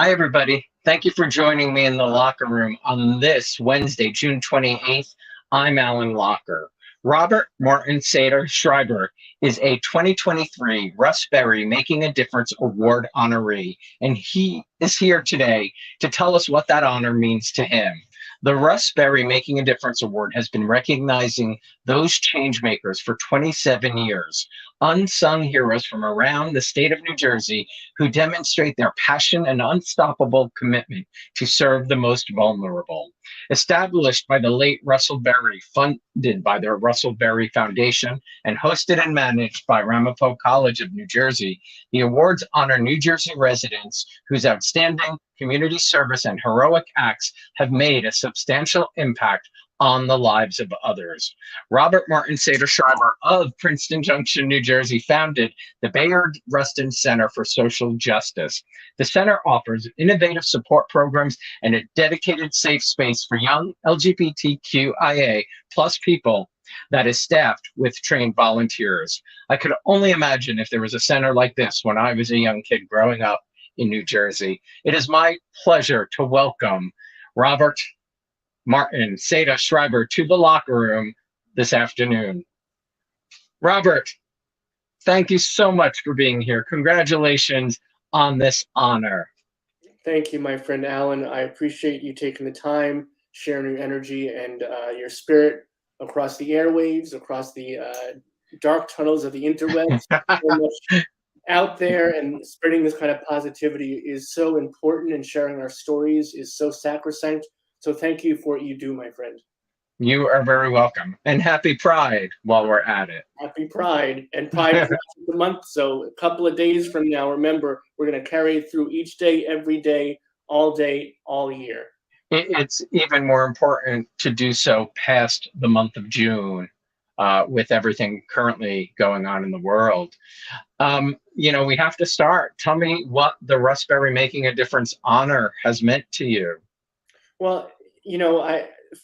Hi, everybody. Thank you for joining me in the locker room on this Wednesday, June 28th. I'm Alan Locher. Robert Martin Seda-Schreiber is a 2023 Russ Berrie Making a Difference Award honoree, and he is here today to tell us what that honor means to him. The Russ Berrie Making a Difference Award has been recognizing those changemakers for 27 years, unsung heroes from around the state of New Jersey who demonstrate their passion and unstoppable commitment to serve the most vulnerable. Established by the late Russell Berrie, funded by the Russell Berrie Foundation, and hosted and managed by Ramapo College of New Jersey, the awards honor New Jersey residents whose outstanding community service and heroic acts have made a substantial impact on the lives of others. Robert Martin Seda-Schreiber of Princeton, Junction, New Jersey, founded the Bayard Rustin Center for Social Justice. The center offers innovative support programs and a dedicated safe space for young LGBTQIA plus people that is staffed with trained volunteers. I could only imagine if there was a center like this when I was a young kid growing up in New Jersey. It is my pleasure to welcome Robert Martin Seda-Schreiber to the locker room this afternoon. Robert, thank you so much for being here. Congratulations on this honor. Thank you, my friend Alan. I appreciate you taking the time, sharing your energy and your spirit across the airwaves, across the dark tunnels of the interwebs. So much out there, and spreading this kind of positivity is so important, and sharing our stories is so sacrosanct. So thank you for what you do, my friend. You are very welcome. And happy Pride while we're at it. Happy Pride. And Pride is the month, so a couple of days from now, remember, we're going to carry it through each day, every day, all year. It's even more important to do so past the month of June with everything currently going on in the world. We have to start. Tell me what the Russ Berrie Making a Difference honor has meant to you. Well,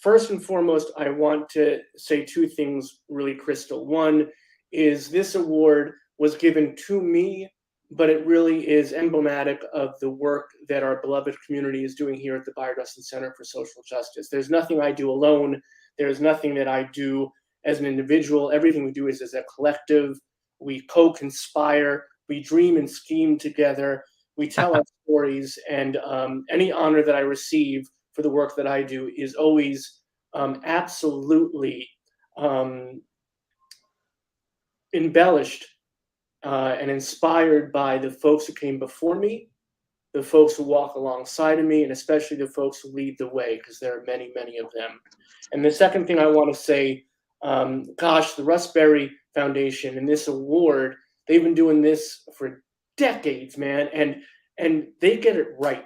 first and foremost, I want to say two things really crystal. One is this award was given to me, but it really is emblematic of the work that our beloved community is doing here at the Bayard Rustin Center for Social Justice. There's nothing I do alone. There's nothing that I do as an individual. Everything we do is as a collective. We co-conspire. We dream and scheme together. We tell our stories, and any honor that I receive for the work that I do is always absolutely embellished and inspired by the folks who came before me, the folks who walk alongside of me, and especially the folks who lead the way, because there are many, many of them. And the second thing I want to say, the Russ Berrie Foundation and this award, they've been doing this for decades, man, and they get it right.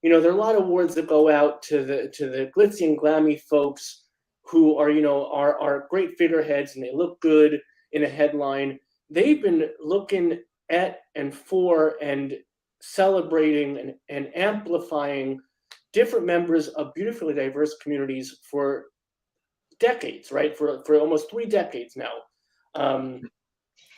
There are a lot of awards that go out to the glitzy and glammy folks who are great figureheads and they look good in a headline. They've been looking at and for and celebrating and amplifying different members of beautifully diverse communities for decades, right? For almost 3 decades now.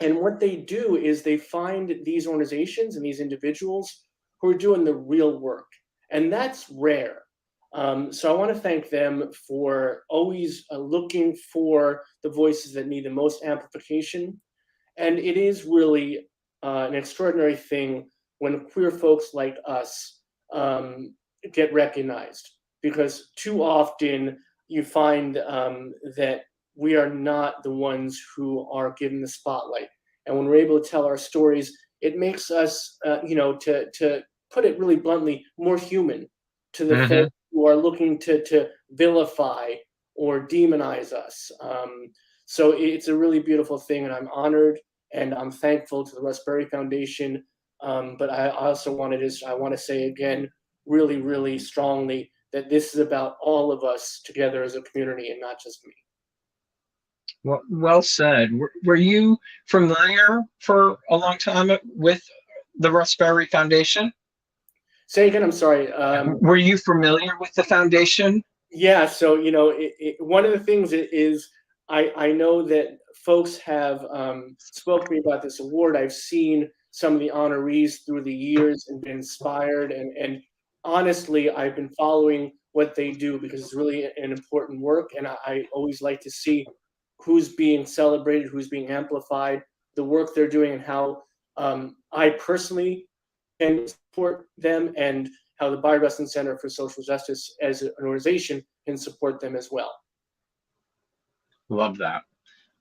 And what they do is they find these organizations and these individuals who are doing the real work. And that's rare. So I want to thank them for always looking for the voices that need the most amplification. And it is really an extraordinary thing when queer folks like us get recognized, because too often you find that we are not the ones who are given the spotlight. And when we're able to tell our stories, it makes us, to put it really bluntly, more human to the folks who are looking to vilify or demonize us. So it's a really beautiful thing, and I'm honored and I'm thankful to the Russ Berrie Foundation. But I also want to say again, really, really strongly, that this is about all of us together as a community and not just me. Well said. Were you familiar for a long time with the Russ Berrie Foundation? Say again, I'm sorry. Were you familiar with the foundation? Yeah, so, one of the things is I know that folks have spoken to me about this award. I've seen some of the honorees through the years and been inspired and honestly, I've been following what they do because it's really an important work, and I always like to see who's being celebrated, who's being amplified, the work they're doing, and how I personally can support them, and how the Bayard Rustin Center for Social Justice as an organization can support them as well. Love that.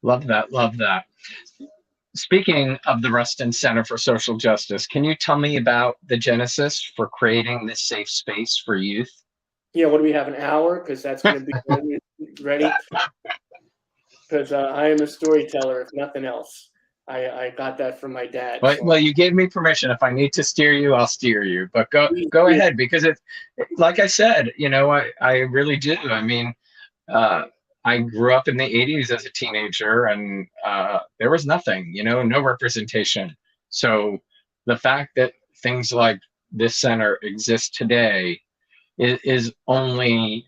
Love that. Love that. Speaking of the Ruston Center for Social Justice, can you tell me about the genesis for creating this safe space for youth? Yeah, what do we have, an hour? Because that's going to be ready. Because I am a storyteller, if nothing else. I got that from my dad. Well, So. well, you gave me permission. If I need to steer you, I'll steer you. But go ahead, because it, like I said, I really do. I mean, I grew up in the 80s as a teenager, and there was nothing, no representation. So the fact that things like this center exist today is only,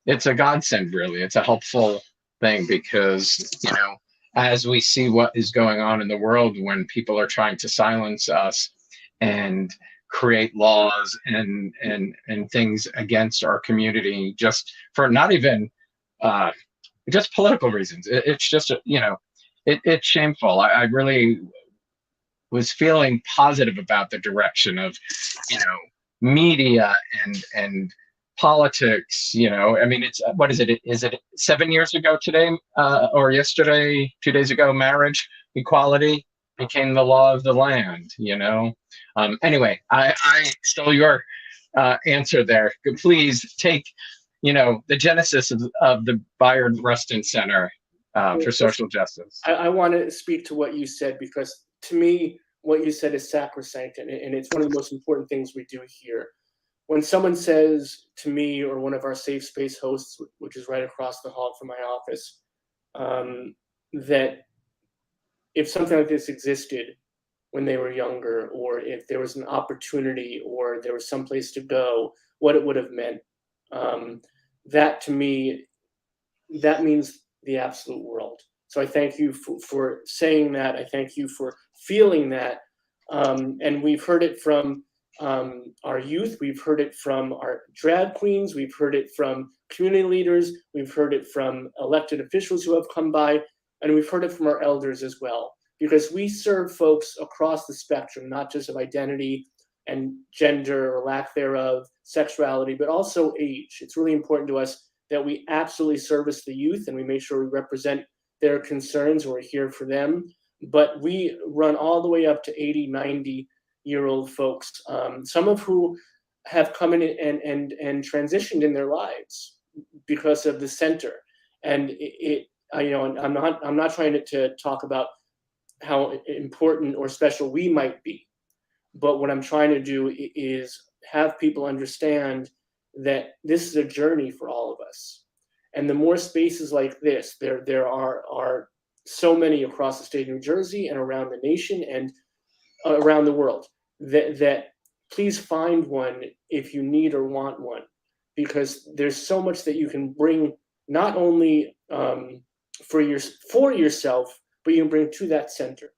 it's a godsend, really. It's a helpful thing because, as we see what is going on in the world when people are trying to silence us and create laws and things against our community, just for not even just political reasons. It's just it's shameful. I really was feeling positive about the direction of media and politics. I mean, it's, what is it? Is it 7 years ago today, or yesterday, 2 days ago, marriage equality became the law of the land, Anyway, I stole your answer there. Please take, the genesis of the Bayard Rustin Center for Social Justice. I want to speak to what you said, because to me, what you said is sacrosanct, and it's one of the most important things we do here. When someone says to me, or one of our safe space hosts, which is right across the hall from my office, that if something like this existed when they were younger, or if there was an opportunity, or there was someplace to go, what it would have meant, that to me, that means the absolute world. So I thank you for saying that. I thank you for feeling that. And we've heard it from our youth. We've heard it from our drag queens. We've heard it from community leaders. We've heard it from elected officials who have come by. And we've heard it from our elders as well. Because we serve folks across the spectrum, not just of identity and gender or lack thereof, sexuality, but also age. It's really important to us that we absolutely service the youth, and we make sure we represent their concerns, and we're here for them. But we run all the way up to 80, 90-year-old folks, some of who have come in and transitioned in their lives because of the center. And I'm not trying to talk about how important or special we might be, but what I'm trying to do is have people understand that this is a journey for all of us. And the more spaces like this, there are so many across the state of New Jersey and around the nation and around the world, that please find one if you need or want one, because there's so much that you can bring, not only for yourself, but you can bring to that center.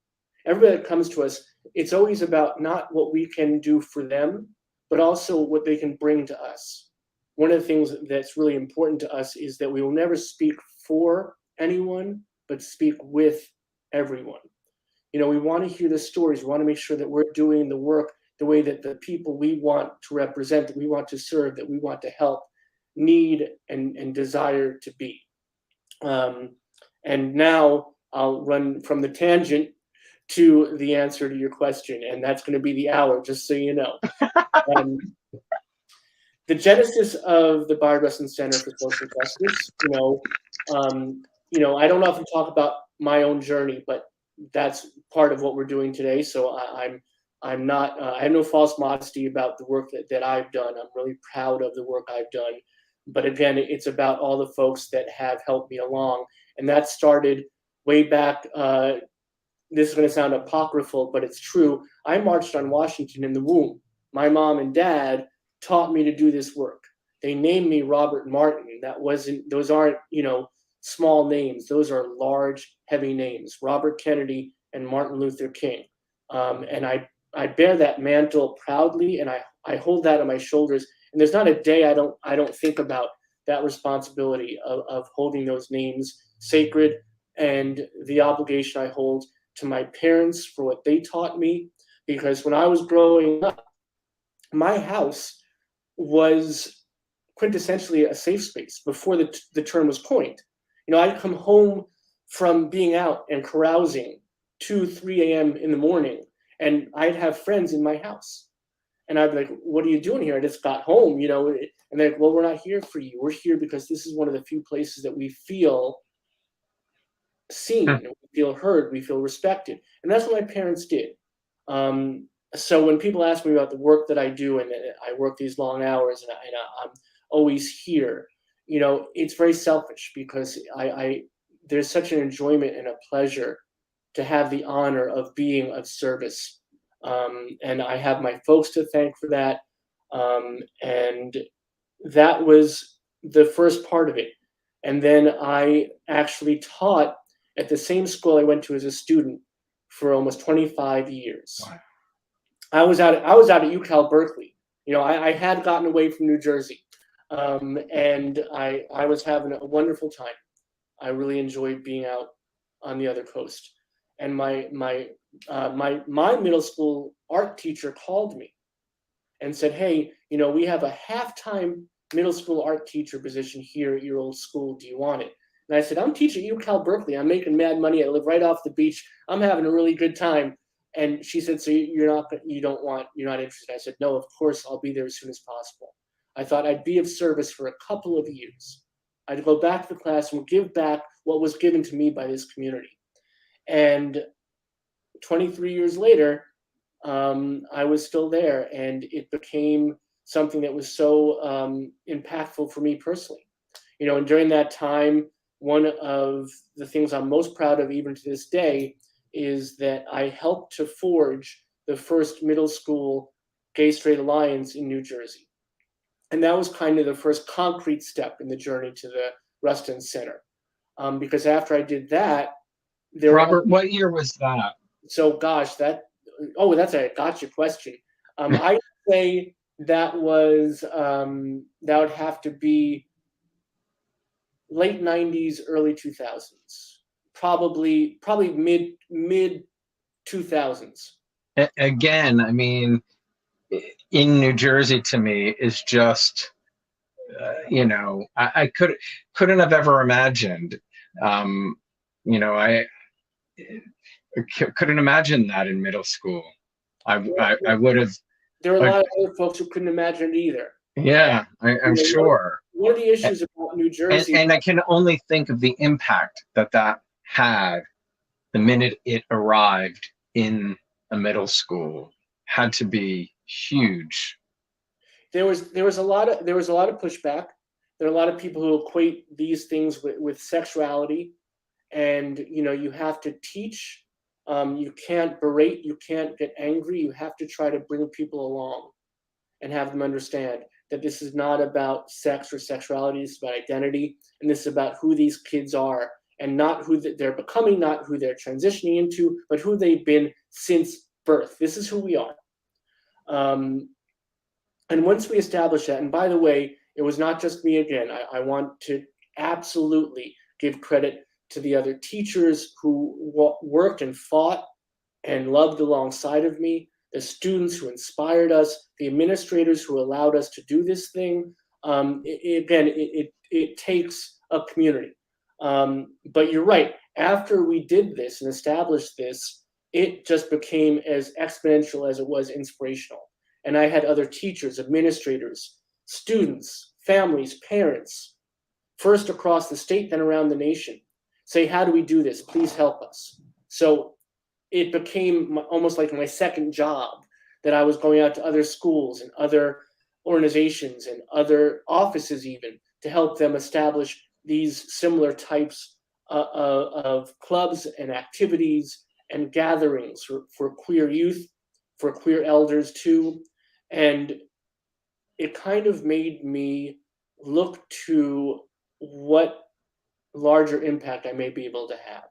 Everybody that comes to us, it's always about not what we can do for them, but also what they can bring to us. One of the things that's really important to us is that we will never speak for anyone, but speak with everyone. We want to hear the stories. We want to make sure that we're doing the work the way that the people we want to represent, that we want to serve, that we want to help, need and desire to be. And now I'll run from the tangent to the answer to your question, and that's going to be the hour, just so you know. The genesis of the Bayard Rustin Center for Social Justice, I don't often talk about my own journey, but that's part of what we're doing today. So I'm not, I have no false modesty about the work that I've done. I'm really proud of the work I've done. But again, it's about all the folks that have helped me along. And that started way back. This is going to sound apocryphal, but it's true. I marched on Washington in the womb. My mom and dad taught me to do this work. They named me Robert Martin. Those aren't, small names. Those are large, heavy names, Robert Kennedy and Martin Luther King. And I bear that mantle proudly, and I hold that on my shoulders. And there's not a day I don't think about that responsibility of holding those names sacred, and the obligation I hold to my parents for what they taught me. Because when I was growing up, my house was quintessentially a safe space before the term was coined. You know, I'd come home from being out and carousing 2, 3 a.m. in the morning, and I'd have friends in my house. And I'd be like, what are you doing here? I just got home, you know, and they're like, well, we're not here for you. We're here because this is one of the few places that we feel seen, we feel heard, we feel respected. And that's what my parents did. So when people ask me about the work that I do, and I work these long hours, and I'm always here, you know, it's very selfish, because there's such an enjoyment and a pleasure to have the honor of being of service. And I have my folks to thank for that. And that was the first part of it. And then I actually taught at the same school I went to as a student for almost 25 years. Wow. I was out at UCal Berkeley. You know, I had gotten away from New Jersey, and I was having a wonderful time. I really enjoyed being out on the other coast. And my middle school art teacher called me and said, hey, you know, we have a half-time middle school art teacher position here at your old school. Do you want it? And I said, I'm teaching at UCal Berkeley. I'm making mad money. I live right off the beach. I'm having a really good time. And she said, so you're not interested? I said, no, of course, I'll be there as soon as possible. I thought I'd be of service for a couple of years. I'd go back to the classroom, give back what was given to me by this community. And 23 years later, I was still there, and it became something that was so impactful for me personally. You know, and during that time, one of the things I'm most proud of, even to this day, is that I helped to forge the first middle school gay-straight alliance in New Jersey. And that was kind of the first concrete step in the journey to the Rustin Center. Because after I did that, Robert, what year was that? So gosh, that's a gotcha question. I'd say that would have to be late 90s, early 2000s, probably mid 2000s. Again, I mean, in New Jersey, to me, is just, you know, I couldn't have ever imagined. You know, I couldn't imagine that in middle school. I would have. There are a lot of other folks who couldn't imagine it either. Yeah, I'm sure. One of the issues about New Jersey, and I can only think of the impact that had the minute it arrived in a middle school. Had to be huge. There was a lot of pushback. There are a lot of people who equate these things with sexuality, and you know, you have to teach. You can't berate. You can't get angry. You have to try to bring people along and have them understand that this is not about sex or sexuality. It's about identity, and this is about who these kids are, and not who they're becoming, not who they're transitioning into, but who they've been since birth. This is who we are. And once we establish that, and by the way, it was not just me again. I want to absolutely give credit to the other teachers who worked and fought and loved alongside of me, the students who inspired us, the administrators who allowed us to do this thing. It takes a community. But you're right. After we did this and established this, it just became as exponential as it was inspirational. And I had other teachers, administrators, students, families, parents, first across the state, then around the nation, say, how do we do this? Please help us. So it became almost like my second job, that I was going out to other schools and other organizations and other offices even to help them establish these similar types of clubs and activities and gatherings for queer youth, for queer elders too. And it kind of made me look to what larger impact I may be able to have.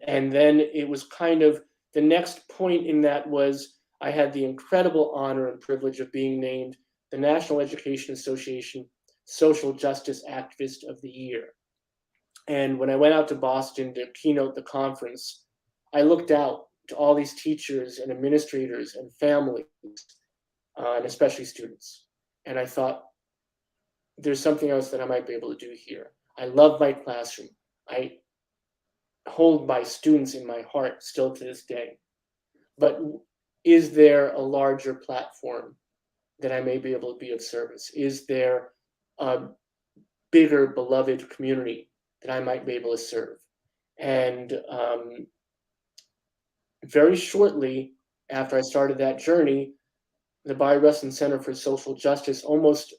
And then it was kind of The next point in that was I had the incredible honor and privilege of being named the National Education Association Social Justice Activist of the Year. And when I went out to Boston to keynote the conference, I looked out to all these teachers and administrators and families, and especially students. And I thought, there's something else that I might be able to do here. I love my classroom. I hold my students in my heart still to this day. But is there a larger platform that I may be able to be of service? Is there a bigger beloved community that I might be able to serve? And very shortly after I started that journey, the Biorecin Center for Social Justice almost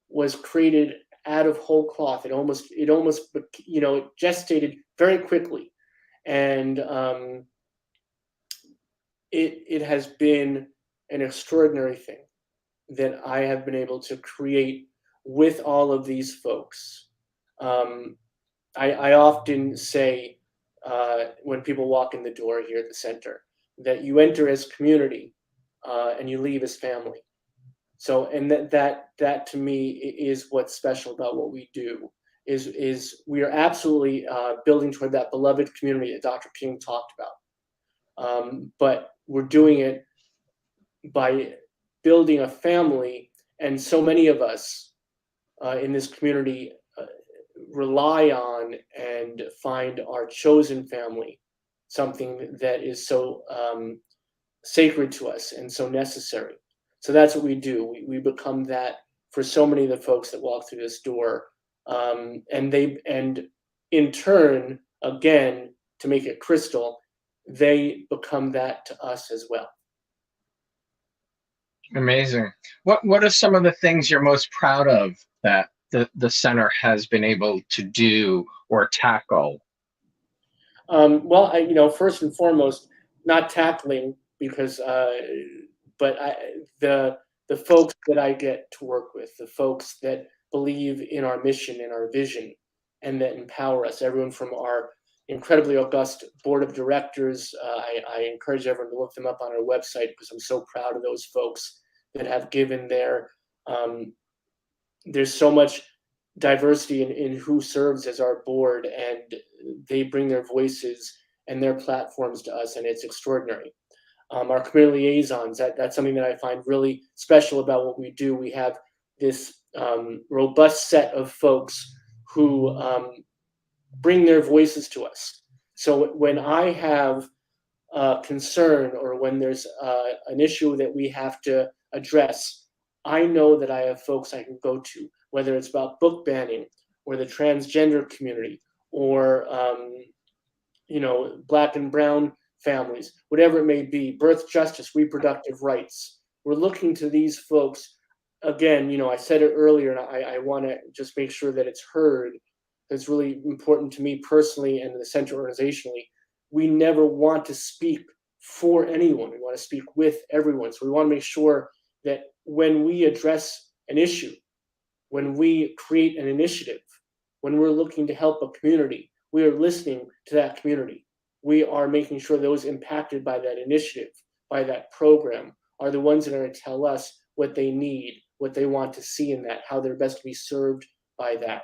was created out of whole cloth. It almost it gestated very quickly, and it has been an extraordinary thing that I have been able to create with all of these folks. I often say when people walk in the door here at the center that you enter as community and you leave as family. So, and that to me is what's special about what we do. Is we are absolutely building toward that beloved community that Dr. King talked about, but we're doing it by building a family, and so many of us in this community rely on and find our chosen family something that is so sacred to us and so necessary. So that's what we do. We become that for so many of the folks that walk through this door, and in turn, again, to make it crystal, they become that to us as well. Amazing. What are some of the things you're most proud of that the center has been able to do or tackle? Well, first and foremost, not tackling because, but the folks that I get to work with, the folks that believe in our mission and our vision, and that empower us. Everyone from our incredibly august board of directors. I encourage everyone to look them up on our website because I'm so proud of those folks that have given their. There's so much diversity in who serves as our board, and they bring their voices and their platforms to us, and it's extraordinary. Our community liaisons, that's something that I find really special about what we do. We have this robust set of folks who bring their voices to us. So when I have a concern or when there's an issue that we have to address, I know that I have folks I can go to, whether it's about book banning or the transgender community or Black and brown families, whatever it may be, birth justice, reproductive rights. We're looking to these folks. Again, I said it earlier, and I want to just make sure that it's heard. It's really important to me personally and the center organizationally. We never want to speak for anyone. We want to speak with everyone. So we want to make sure that when we address an issue, when we create an initiative, when we're looking to help a community, we are listening to that community. We are making sure those impacted by that initiative, by that program, are the ones that are going to tell us what they need, what they want to see in that, how they're best to be served by that.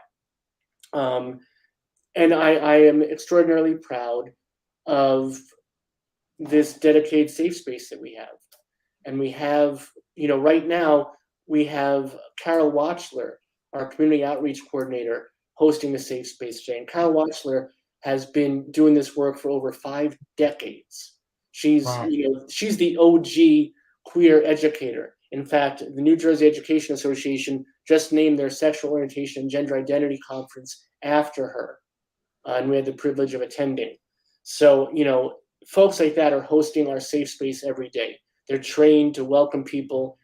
And I am extraordinarily proud of this dedicated safe space that we have. And we have, right now, we have Carol Watchler, our community outreach coordinator, hosting the safe space today. And Carol Watchler has been doing this work for over 5 decades. She's, Wow. She's the OG queer educator. In fact, the New Jersey Education Association just named their sexual orientation and gender identity conference after her. And we had the privilege of attending. So, folks like that are hosting our safe space every day. They're trained to welcome people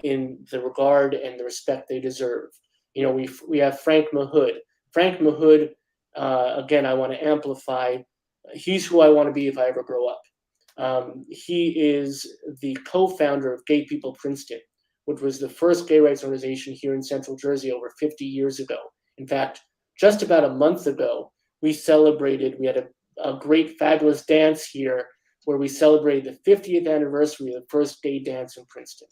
in the regard and the respect they deserve. We have Frank Mahood. Frank Mahood, again, I want to amplify. He's who I want to be if I ever grow up. He is the co-founder of Gay People Princeton, which was the first gay rights organization here in Central Jersey over 50 years ago. In fact, just about a month ago, we had a great, fabulous dance here where we celebrated the 50th anniversary of the first gay dance in Princeton.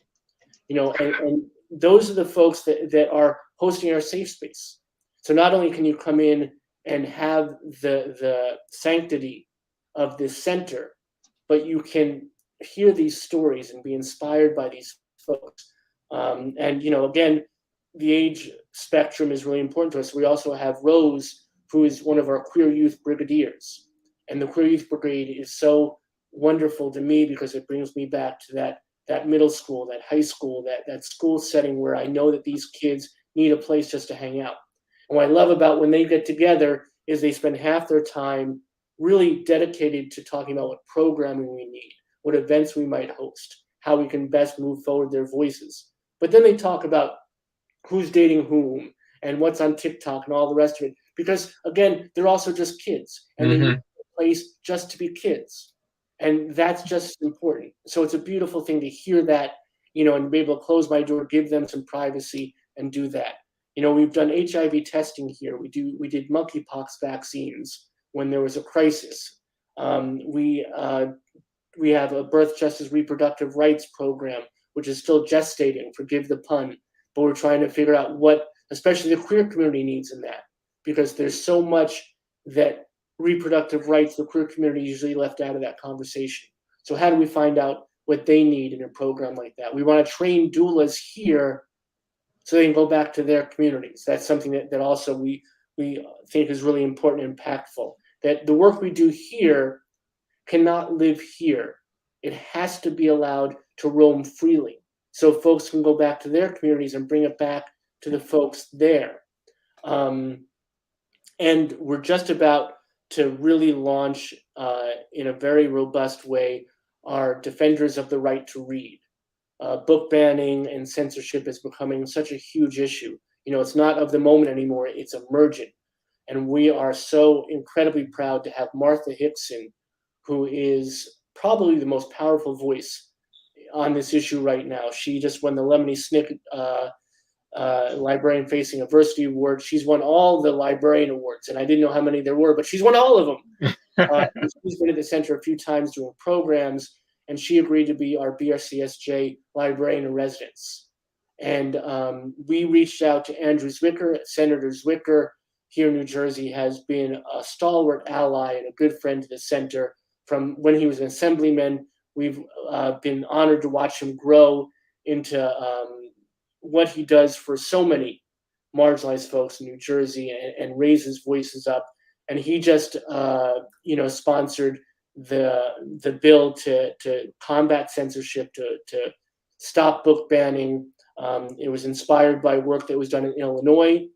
And those are the folks that are hosting our safe space. So not only can you come in and have the sanctity of this center, but you can hear these stories and be inspired by these folks. And again, the age spectrum is really important to us. We also have Rose, who is one of our queer youth brigadiers. And the Queer Youth Brigade is so wonderful to me because it brings me back to that middle school, that high school, that school setting where I know that these kids need a place just to hang out. And what I love about when they get together is they spend half their time really dedicated to talking about what programming we need, what events we might host, how we can best move forward their voices. But then they talk about who's dating whom and what's on TikTok and all the rest of it. Because again, they're also just kids and they need a place just to be kids. And that's just important. So it's a beautiful thing to hear that, and be able to close my door, give them some privacy and do that. We've done HIV testing here. We did monkeypox vaccines when there was a crisis. We have a birth justice reproductive rights program, which is still gestating, forgive the pun, but we're trying to figure out what, especially the queer community needs in that, because there's so much that reproductive rights, the queer community usually left out of that conversation. So how do we find out what they need in a program like that? We want to train doulas here so they can go back to their communities. That's something that also we think is really important and impactful, that the work we do here cannot live here. It has to be allowed to roam freely so folks can go back to their communities and bring it back to the folks there. And we're just about to really launch in a very robust way our Defenders of the Right to Read. Book banning and censorship is becoming such a huge issue. It's not of the moment anymore, it's emergent. And we are so incredibly proud to have Martha Hickson, who is probably the most powerful voice on this issue right now. She just won the Lemony Snicket Librarian Facing Adversity Award. She's won all the librarian awards, and I didn't know how many there were, but she's won all of them. She's been at the center a few times doing programs, and she agreed to be our BRCSJ librarian in residence. And we reached out to Andrew Zwicker. Senator Zwicker here in New Jersey has been a stalwart ally and a good friend to the center from when he was an assemblyman. We've been honored to watch him grow into what he does for so many marginalized folks in New Jersey and raise his voices up. And he just, sponsored the bill to combat censorship, to stop book banning. It was inspired by work that was done in Illinois.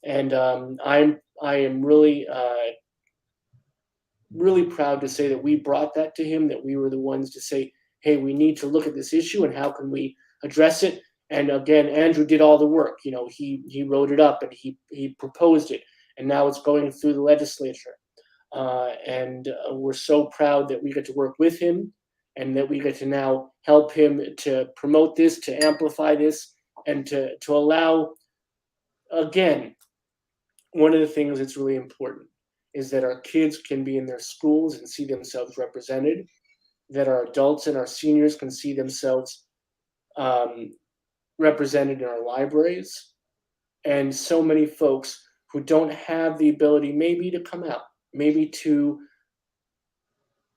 And I am really proud to say that we brought that to him, that we were the ones to say, hey, we need to look at this issue and how can we address it. And again, Andrew did all the work. He wrote it up and he proposed it, and now it's going through the legislature. And we're so proud that we get to work with him and that we get to now help him to promote this, to amplify this, and to allow, again, one of the things that's really important is that our kids can be in their schools and see themselves represented, that our adults and our seniors can see themselves represented in our libraries, and so many folks who don't have the ability maybe to come out, maybe to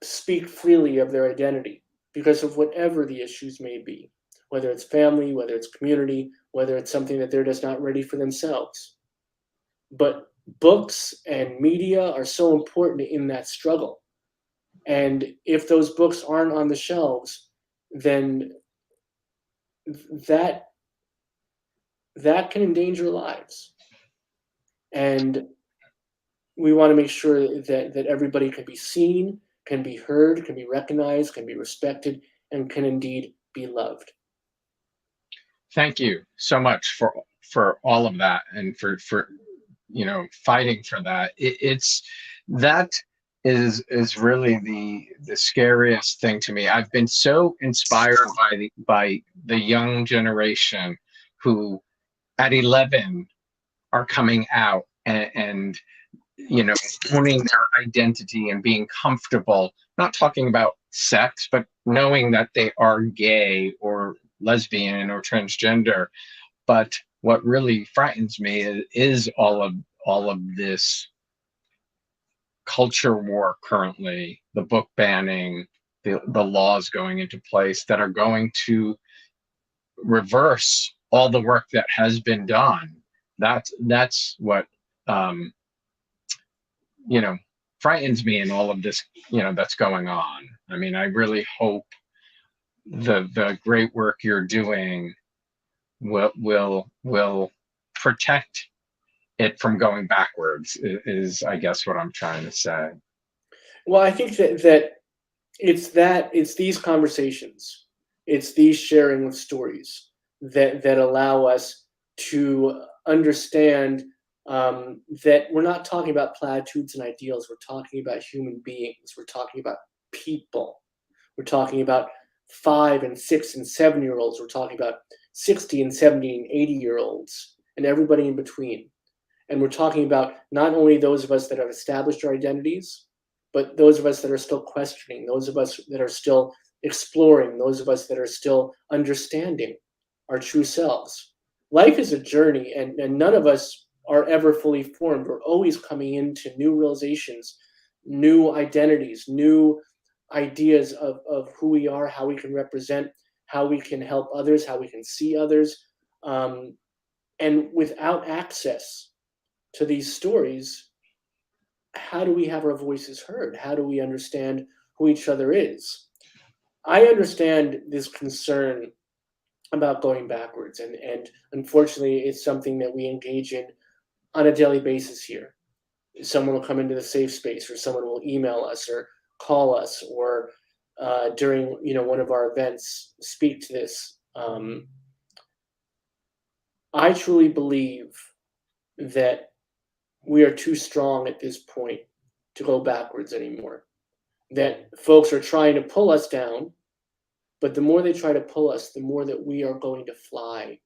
speak freely of their identity because of whatever the issues may be, whether it's family, whether it's community, whether it's something that they're just not ready for themselves. But books and media are so important in that struggle. And if those books aren't on the shelves, then that can endanger lives. And we want to make sure that everybody can be seen, can be heard, can be recognized, can be respected, and can indeed be loved. Thank you so much for all of that and for fighting for that. That is really the scariest thing to me. I've been so inspired by the young generation who at 11 are coming out and you know, owning their identity and being comfortable, not talking about sex, but knowing that they are gay or lesbian or transgender. But what really frightens me is all of this culture war currently, the book banning, the laws going into place that are going to reverse all the work that has been done. That's what you know, frightens me in all of this, you know, that's going on. I mean, I really hope the great work you're doing will protect it from going backwards, is I guess what I'm trying to say. Well, I think that it's these conversations, it's these sharing of stories that allow us to understand that we're not talking about platitudes and ideals. We're talking about human beings. We're talking about people. We're talking about 5 and 6 and 7-year-olds. We're talking about 60 and 70 and 80-year-olds and everybody in between. And we're talking about not only those of us that have established our identities, but those of us that are still questioning, those of us that are still exploring, those of us that are still understanding our true selves. Life is a journey, and none of us are ever fully formed. We're always coming into new realizations, new identities, new ideas of who we are, how we can represent, how we can help others, how we can see others. And without access to these stories, how do we have our voices heard? How do we understand who each other is? I understand this concern about going backwards, and unfortunately, it's something that we engage in on a daily basis here. Someone will come into the safe space, or someone will email us, or call us, or during one of our events, speak to this. I truly believe that we are too strong at this point to go backwards anymore. That folks are trying to pull us down, but the more they try to pull us, the more that we are going to fly.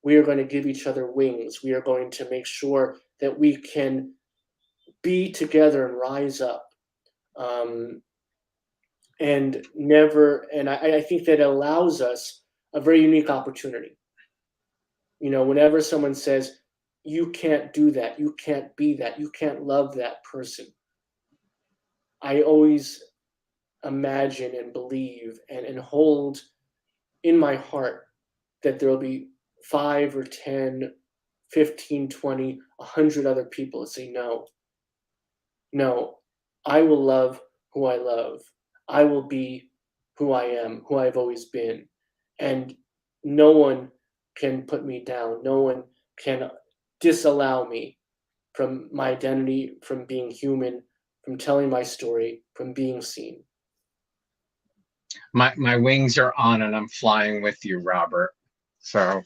We are going to give each other wings. We are going to make sure that we can be together and rise up. And I think that allows us a very unique opportunity. Whenever someone says, you can't do that, you can't be that, you can't love that person, I always imagine and believe and hold in my heart that there will be 5 or 10, 15, 20, 100 other people that say, no, I will love who I love. I will be who I am, who I've always been. And no one can put me down. No one can disallow me from my identity, from being human, from telling my story, from being seen. My wings are on and I'm flying with you, Robert. So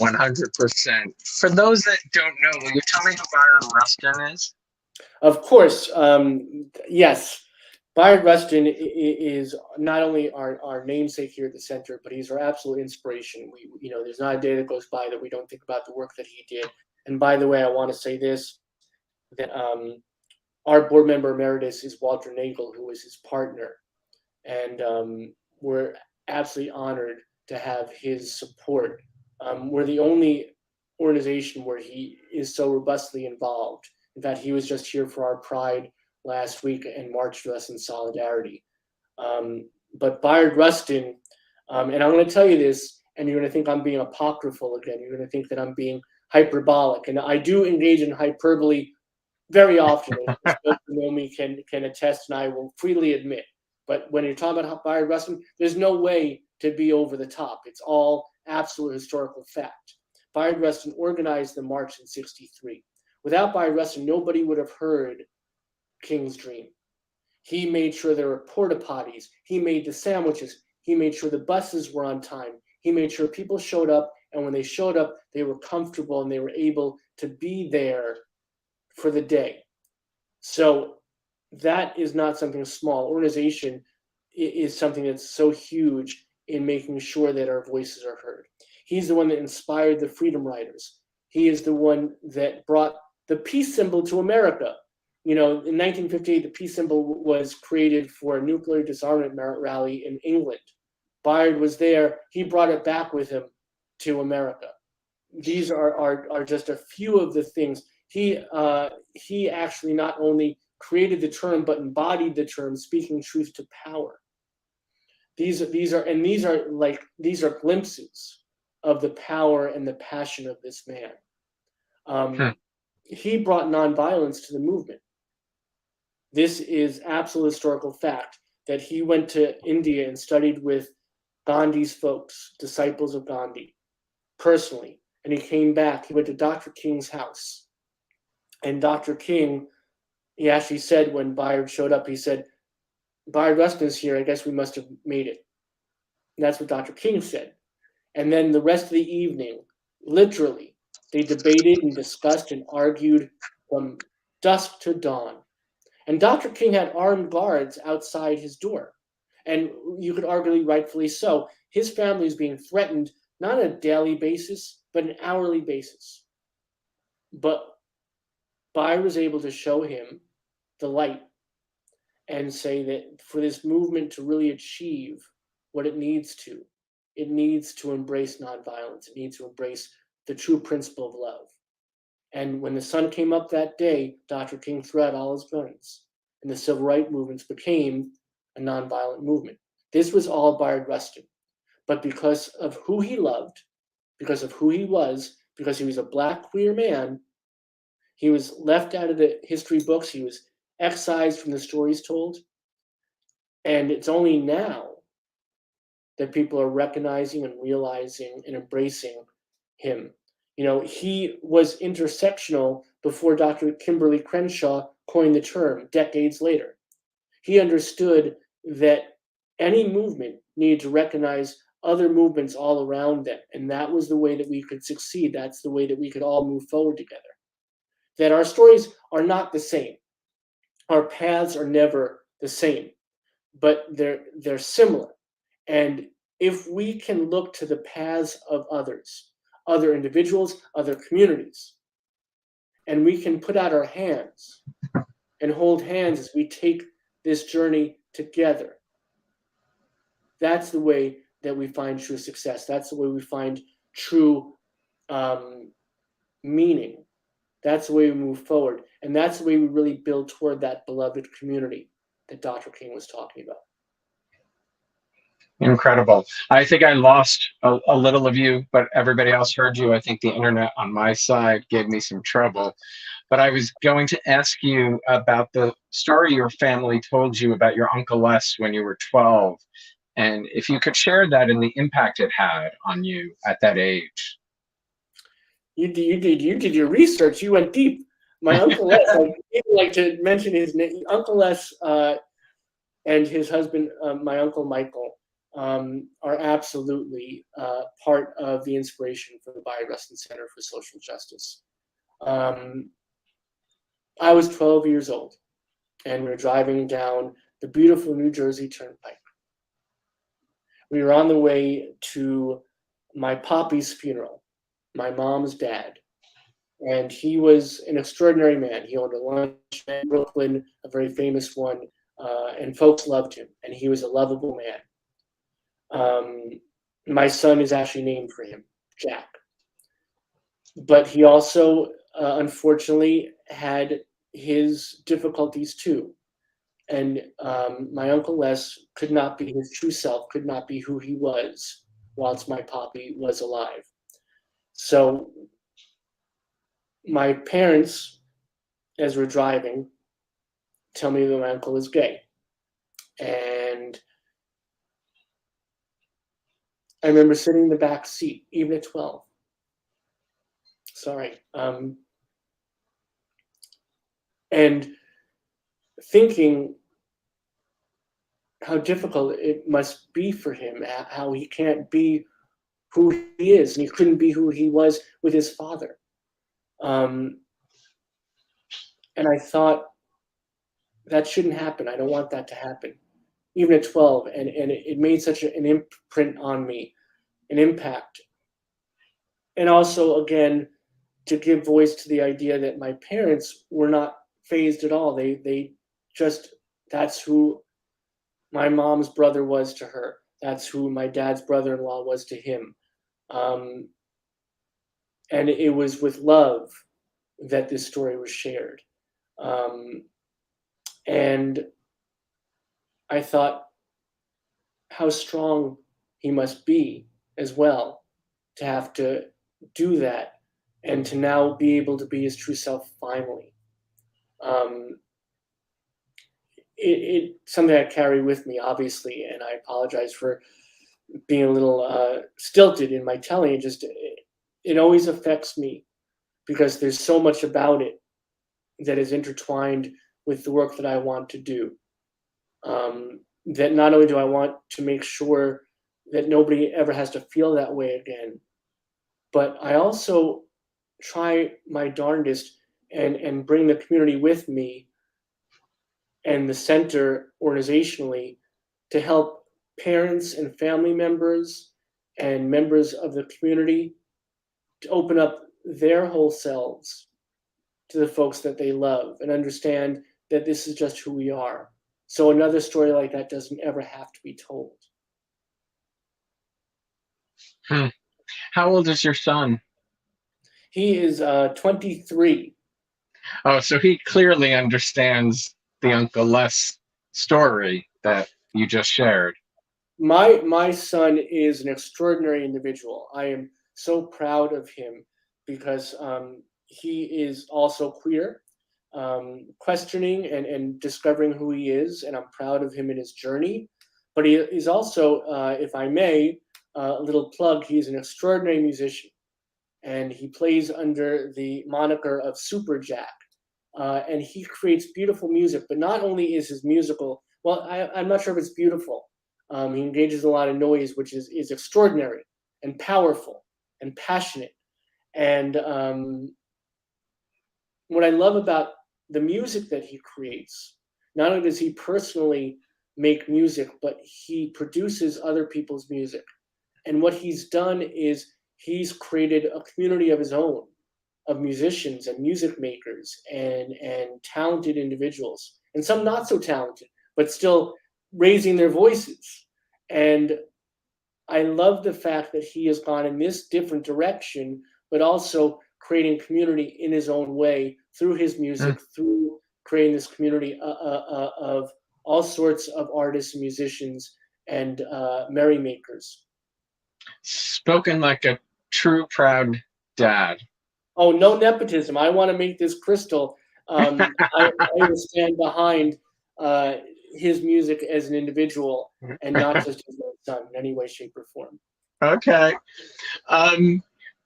100%. For those that don't know, will you tell me who Bayard Rustin is? Of course, yes. Bayard Rustin is not only our namesake here at the center, but he's our absolute inspiration. There's not a day that goes by that we don't think about the work that he did. And by the way, I want to say this, that our board member emeritus is Walter Nagel, who is his partner. And we're absolutely honored to have his support. We're the only organization where he is so robustly involved. In fact, he was just here for our Pride last week and marched with us in solidarity. But Bayard Rustin, and I'm going to tell you this, and you're going to think I'm being apocryphal again. You're going to think that I'm being hyperbolic. And I do engage in hyperbole very often, as those who know me can attest, and I will freely admit. But when you're talking about Bayard Rustin, there's no way to be over the top. It's all absolute historical fact. Bayard Rustin organized the march in '63. Without Bayard Rustin, nobody would have heard King's Dream. He made sure there were porta potties. He made the sandwiches. He made sure the buses were on time. He made sure people showed up, and when they showed up, they were comfortable and they were able to be there for the day. So that is not something small. Organization is something that's so huge in making sure that our voices are heard. He's the one that inspired the Freedom Riders. He is the one that brought the peace symbol to America. in 1958, the peace symbol was created for a nuclear disarmament rally in England. Bayard was there. He brought it back with him to America. These are just a few of the things. He actually not only created the term, but embodied the term, speaking truth to power. These are glimpses of the power and the passion of this man. He brought nonviolence to the movement. This is absolute historical fact that he went to India and studied with Gandhi's folks, disciples of Gandhi, personally. And he came back. He went to Dr. King's house. And Dr. King, he actually said when Bayard showed up, he said, Bayard Rustin's here. I guess we must have made it. And that's what Dr. King said. And then the rest of the evening, literally, they debated and discussed and argued from dusk to dawn. And Dr. King had armed guards outside his door. And you could argue rightfully so. His family is being threatened, not on a daily basis, but an hourly basis. But Bayard was able to show him the light and say that for this movement to really achieve what it needs to embrace nonviolence. It needs to embrace the true principle of love. And when the sun came up that day, Dr. King threw out all his guns, and the civil rights movements became a nonviolent movement. This was all Bayard Rustin. But because of who he loved, because of who he was, because he was a Black queer man, he was left out of the history books. He was excised from the stories told. And it's only now that people are recognizing and realizing and embracing him. He was intersectional before Dr. Kimberly Crenshaw coined the term decades later. He understood that any movement needed to recognize other movements all around them. And that was the way that we could succeed. That's the way that we could all move forward together. That our stories are not the same. Our paths are never the same, but they're similar. And if we can look to the paths of others, other individuals, other communities, and we can put out our hands and hold hands as we take this journey together, that's the way that we find true success. That's the way we find true meaning. That's the way we move forward. And that's the way we really build toward that beloved community that Dr. King was talking about. Incredible. I think I lost a little of you, but everybody else heard you. I think the internet on my side gave me some trouble. But I was going to ask you about the story your family told you about your Uncle Les when you were 12. And if you could share that and the impact it had on you at that age. You did your research. You went deep. My Uncle Les, I like to mention his name. Uncle Les and his husband, my Uncle Michael, are absolutely part of the inspiration for the Bayard Rustin Center for Social Justice. I was 12 years old, and we were driving down the beautiful New Jersey Turnpike. We were on the way to my poppy's funeral, my mom's dad. And he was an extraordinary man. He owned a lunch in Brooklyn, a very famous one, and folks loved him, and he was a lovable man. My son is actually named for him, Jack. But he also, unfortunately, had his difficulties too. And my Uncle Les could not be his true self, could not be who he was whilst my poppy was alive. So my parents, as we're driving, tell me that my uncle is gay. And I remember sitting in the back seat, even at 12. Sorry. And thinking how difficult it must be for him, how he can't be who he is, and he couldn't be who he was with his father. And I thought, that shouldn't happen. I don't want that to happen, even at 12. And it made such an imprint on me, an impact. And also, again, to give voice to the idea that my parents were not phased at all. They just, that's who my mom's brother was to her. That's who my dad's brother-in-law was to him. And it was with love that this story was shared. And I thought how strong he must be as well to have to do that and to now be able to be his true self finally. It's something I carry with me, obviously, and I apologize for being a little stilted in my telling. It always affects me because there's so much about it that is intertwined with the work that I want to do. That not only do I want to make sure that nobody ever has to feel that way again, but I also try my darndest and bring the community with me and the center organizationally to help parents and family members and members of the community to open up their whole selves to the folks that they love and understand that this is just who we are. So another story like that doesn't ever have to be told. How old is your son? He is 23. Oh, so he clearly understands the Uncle Les story that you just shared. My son is an extraordinary individual. I am so proud of him because he is also queer, questioning and discovering who he is, and I'm proud of him in his journey. But he is also, if I may, a little plug, he's an extraordinary musician, and he plays under the moniker of Super Jack. And he creates beautiful music, but not only is his musical, well, I'm not sure if it's beautiful. He engages in a lot of noise, which is extraordinary and powerful and passionate. And what I love about the music that he creates, not only does he personally make music, but he produces other people's music. And what he's done is he's created a community of his own, of musicians and music makers and talented individuals, and some not so talented, but still raising their voices. And I love the fact that he has gone in this different direction, but also creating community in his own way through his music, through creating this community of all sorts of artists and musicians and merrymakers. Spoken like a true proud dad. Oh, no nepotism. I want to make this crystal. I will stand behind his music as an individual and not just his own son in any way, shape, or form. Okay.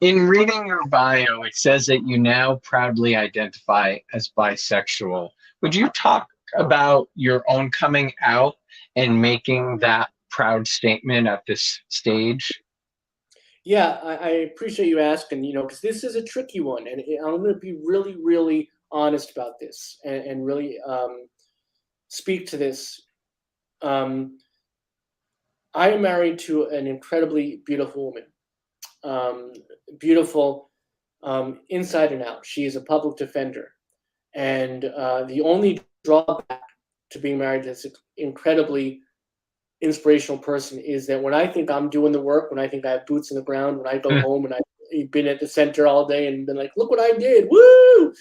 In reading your bio, it says that you now proudly identify as bisexual. Would you talk about your own coming out and making that proud statement at this stage? Yeah, I appreciate you asking, because this is a tricky one. And I'm going to be really, really honest about this and really speak to this. I am married to an incredibly beautiful woman, beautiful inside and out. She is a public defender. And the only drawback to being married to this incredibly inspirational person is that when I think I'm doing the work, when I think I have boots in the ground, when I go home and I've been at the center all day and been like, look what I did, woo!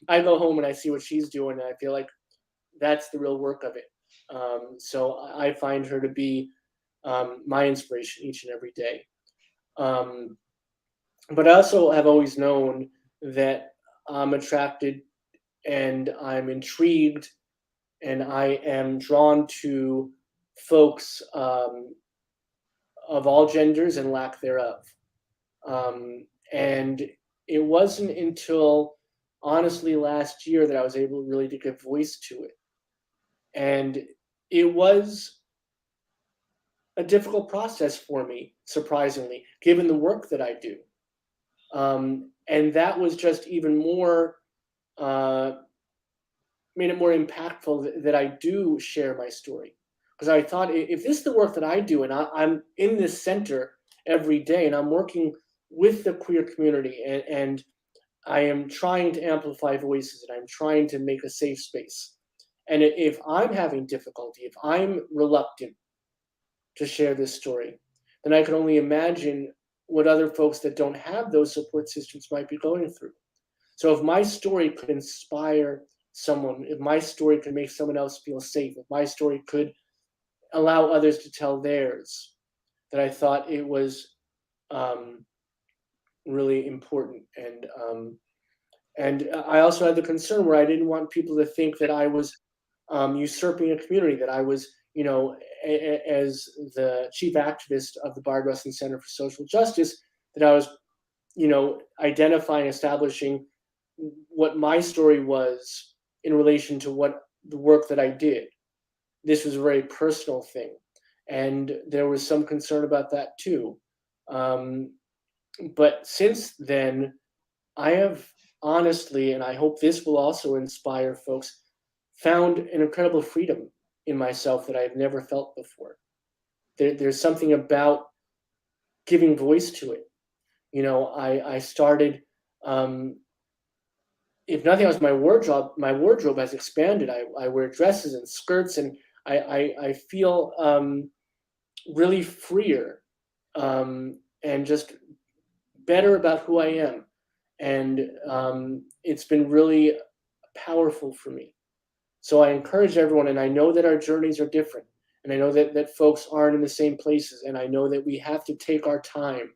I go home and I see what she's doing and I feel like that's the real work of it. So I find her to be my inspiration each and every day. But I also have always known that I'm attracted and I'm intrigued and I am drawn to folks of all genders and lack thereof. And it wasn't until honestly last year that I was able really to give voice to it. And it was a difficult process for me, surprisingly, given the work that I do. And that was just even more, made it more impactful that I do share my story. Because I thought, if this is the work that I do, and I'm in this center every day, and I'm working with the queer community, and I am trying to amplify voices, and I'm trying to make a safe space. And if I'm having difficulty, if I'm reluctant to share this story, then I can only imagine what other folks that don't have those support systems might be going through. So if my story could inspire someone, if my story could make someone else feel safe, if my story could allow others to tell theirs, then I thought it was really important. And I also had the concern where I didn't want people to think that I was usurping a community, that I was, as the chief activist of the Bayard Rustin Center for Social Justice, that I was, identifying, establishing what my story was in relation to what the work that I did. This was a very personal thing, and there was some concern about that too. But since then, I have honestly, and I hope this will also inspire folks, found an incredible freedom in myself that I've never felt before. There's something about giving voice to it. I started, if nothing else, my wardrobe has expanded. I wear dresses and skirts, and I feel really freer, and just better about who I am. And it's been really powerful for me. So I encourage everyone, and I know that our journeys are different, and I know that folks aren't in the same places, and I know that we have to take our time,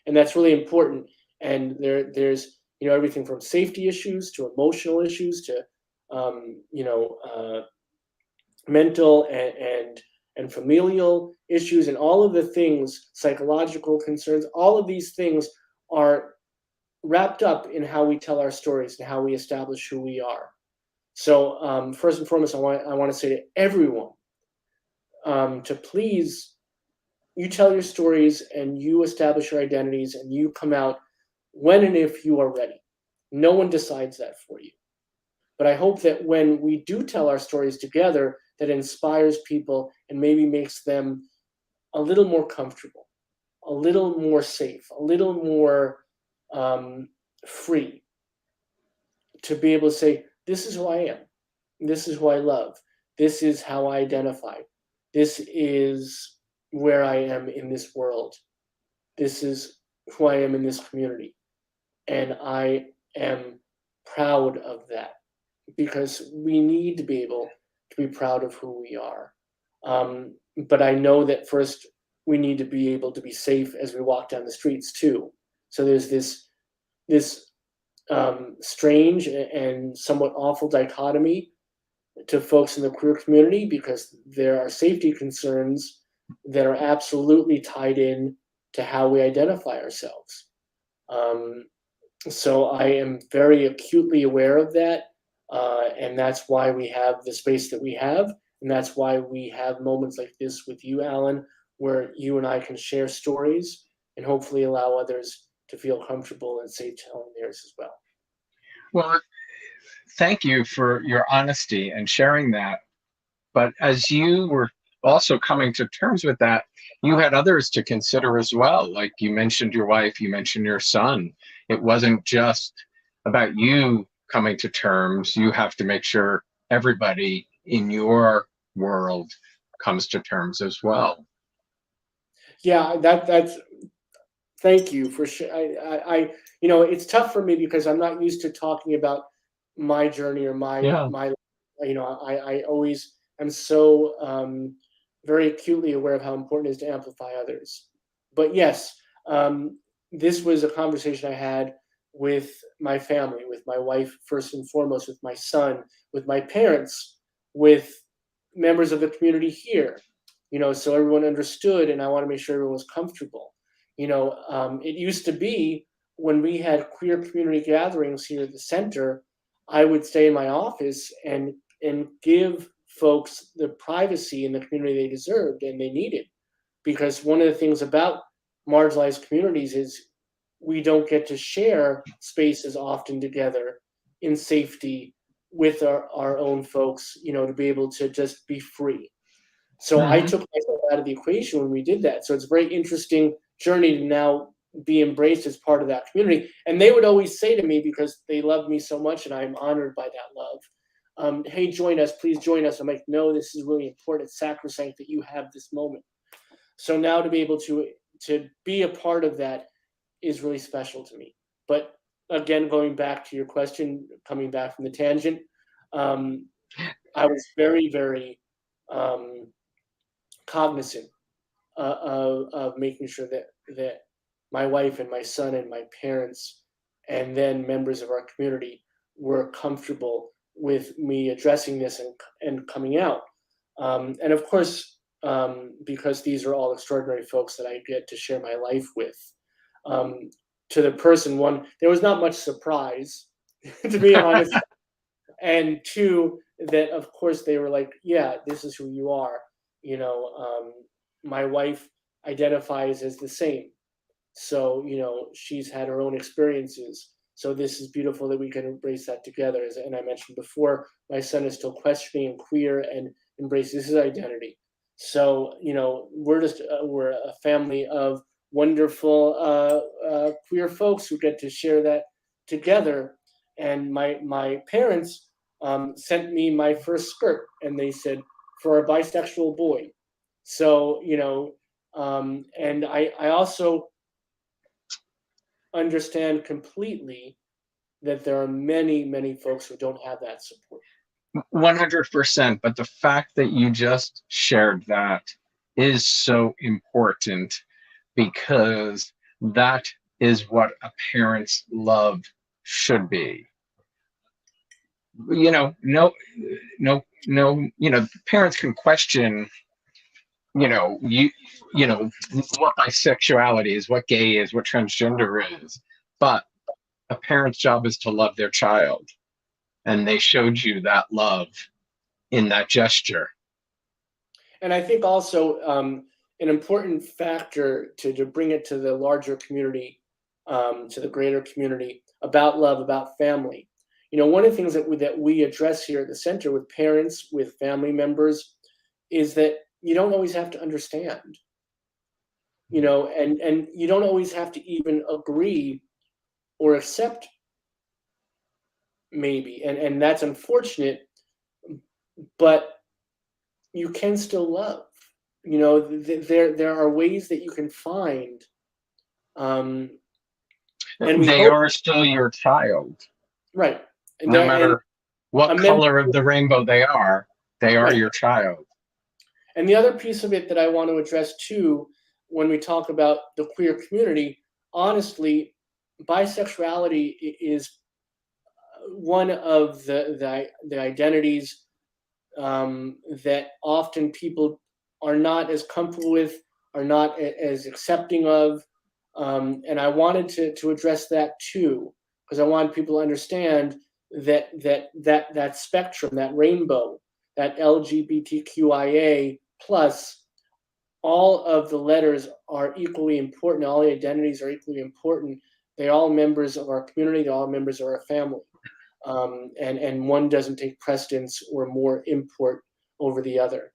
and that's really important. And there's everything from safety issues to emotional issues to mental and familial issues, and all of the things, psychological concerns, all of these things are wrapped up in how we tell our stories and how we establish who we are. So first and foremost, I want to say to everyone to please, you tell your stories and you establish your identities and you come out when and if you are ready. No one decides that for you. But I hope that when we do tell our stories together, that inspires people and maybe makes them a little more comfortable, a little more safe, a little more free to be able to say, this is who I am. This is who I love. This is how I identify. This is where I am in this world. This is who I am in this community. And I am proud of that, because we need to be able to be proud of who we are. But I know that first we need to be able to be safe as we walk down the streets too. So there's this strange and somewhat awful dichotomy to folks in the queer community, because there are safety concerns that are absolutely tied in to how we identify ourselves. So I am very acutely aware of that, and that's why we have the space that we have, and that's why we have moments like this with you, Alan, where you and I can share stories and hopefully allow others to feel comfortable and safe telling theirs as well. Well, thank you for your honesty and sharing that. But as you were also coming to terms with that, you had others to consider as well. Like you mentioned your wife, you mentioned your son. It wasn't just about you coming to terms. You have to make sure everybody in your world comes to terms as well. Yeah, that's. Thank you for sure. It's tough for me because I'm not used to talking about my journey or my. I always am so very acutely aware of how important it is to amplify others. But yes, this was a conversation I had with my family, with my wife first and foremost, with my son, with my parents, with members of the community here. So everyone understood, and I want to make sure everyone was comfortable. It used to be when we had queer community gatherings here at the center, I would stay in my office and give folks the privacy in the community they deserved and they needed. Because one of the things about marginalized communities is we don't get to share spaces often together in safety with our own folks, to be able to just be free. So I took myself out of the equation when we did that. So it's a very interesting journey to now be embraced as part of that community. And they would always say to me, because they love me so much and I'm honored by that love, hey, join us, please join us. I'm like, no, this is really important. It's sacrosanct that you have this moment. So now to be able to be a part of that is really special to me. But again, going back to your question, coming back from the tangent, I was very, very cognizant of making sure that my wife and my son and my parents and then members of our community were comfortable with me addressing this and coming out. And of course, because these are all extraordinary folks that I get to share my life with, to the person, one, there was not much surprise, to be honest. And two, that of course they were like, yeah, this is who you are. You know, my wife identifies as the same. So, you know, she's had her own experiences. So this is beautiful that we can embrace that together. And I mentioned before, my son is still questioning and queer and embraces his identity. So, you know, we're a family of wonderful queer folks who get to share that together. And my parents sent me my first skirt, and they said, for a bisexual boy. So, you know, and I also understand completely that there are many, many folks who don't have that support. 100%. But the fact that you just shared that is so important, because that is what a parent's love should be. You know, no, you know, parents can question, you know, what bisexuality is, what gay is, what transgender is, but a parent's job is to love their child. And they showed you that love in that gesture. And I think also an important factor to bring it to the larger community, to the greater community, about love, about family. You know, one of the things that we address here at the center with parents, with family members, is that you don't always have to understand. You know, and you don't always have to even agree or accept, maybe, and that's unfortunate, but you can still love. You know, there are ways that you can find, and they are still your child, right? And no matter what color of the rainbow they are right. Your child. And the other piece of it that I want to address too, when we talk about the queer community, honestly, bisexuality is one of the identities that often people are not as comfortable with, are not as accepting of, and I wanted to address that too, because I want people to understand that spectrum, that rainbow, that LGBTQIA plus, all of the letters are equally important. All the identities are equally important. They're all members of our community. They're all members of our family. And one doesn't take precedence or more import over the other.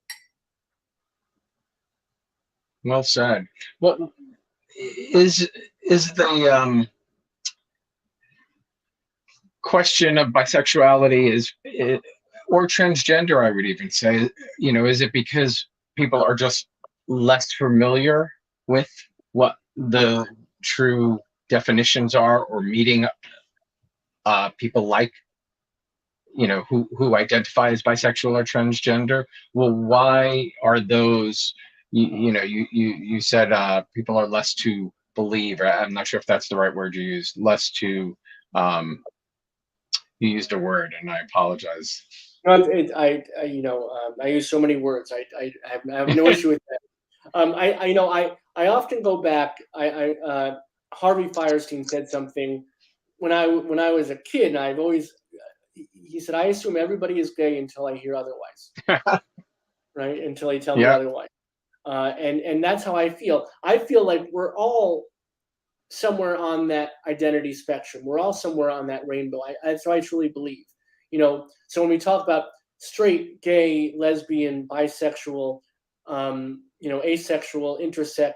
Well said. What is the question of bisexuality or transgender, I would even say, you know, is it because people are just less familiar with what the true definitions are, or meeting people like, you know, who identify as bisexual or transgender? Well, why are those, you said people are less to believe, I'm not sure if that's the right word you used, less to, you used a word and I apologize. No, I use so many words. I have no issue with that. I often go back. Harvey Fierstein said something when I was a kid, and he said, I assume everybody is gay until I hear otherwise. Right? Until they tell me otherwise. And that's how I feel. I feel like we're all somewhere on that identity spectrum. We're all somewhere on that rainbow. That's what I truly believe. You know, so when we talk about straight, gay, lesbian, bisexual, asexual, intersex,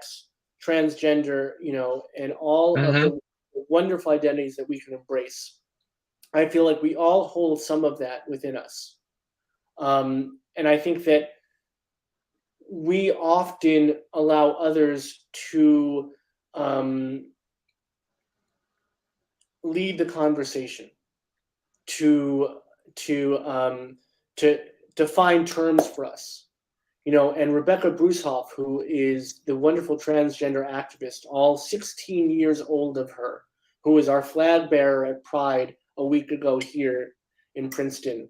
transgender, you know, and all of Mm-hmm. the wonderful identities that we can embrace. I feel like we all hold some of that within us. And I think that we often allow others to lead the conversation, to to um, to define terms for us. You know, and Rebecca Brucehoff, who is the wonderful transgender activist, all 16 years old of her, who was our flag bearer at Pride a week ago here in Princeton.